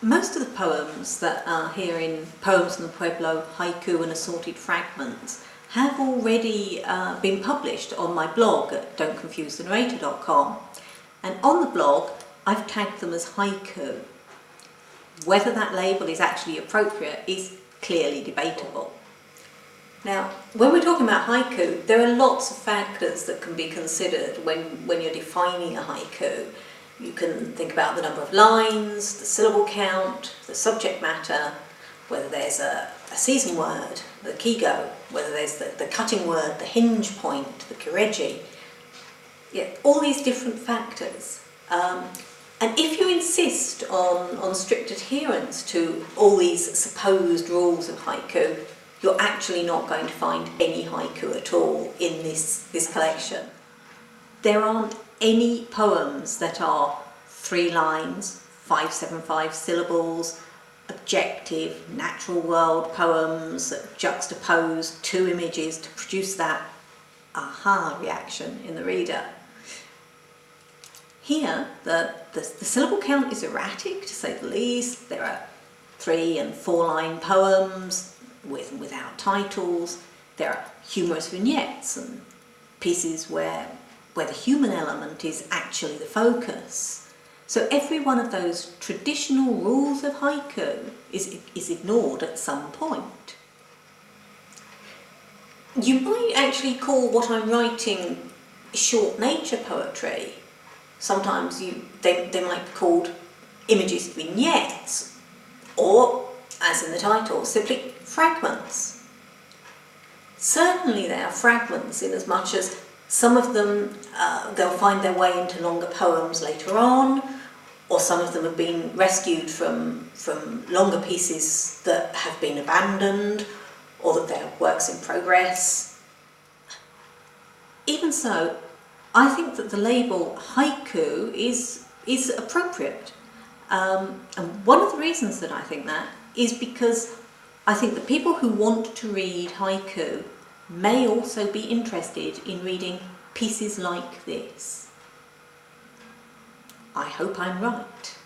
Most of the poems that are here in Poems from the Pueblo, Haiku and Assorted Fragments have already been published on my blog at don'tconfusethenarrator.com, and on the blog I've tagged them as haiku. Whether that label is actually appropriate is clearly debatable. Now, when we're talking about haiku, there are lots of factors that can be considered when you're defining a haiku. You can think about the number of lines, the syllable count, the subject matter, whether there's a season word, the kigo, whether there's the cutting word, the hinge point, the kireji. Yeah, all these different factors. And if you insist on strict adherence to all these supposed rules of haiku, you're actually not going to find any haiku at all in this collection. There aren't any poems that are 3 lines, 575 syllables, objective, natural world poems that juxtapose 2 images to produce that aha reaction in the reader. Here, the syllable count is erratic, to say the least. There are 3 and 4 line poems with and without titles. There are humorous vignettes and pieces where the human element is actually the focus. So every one of those traditional rules of haiku is ignored at some point. You might actually call what I'm writing short nature poetry. Sometimes they might be called imagist vignettes, or, as in the title, simply fragments. Certainly they are fragments in as much as some of them they'll find their way into longer poems later on, or some of them have been rescued from longer pieces that have been abandoned, or that they're works in progress. Even so, I think that the label haiku is appropriate. And one of the reasons that I think that is because I think that people who want to read haiku may also be interested in reading pieces like this. I hope I'm right.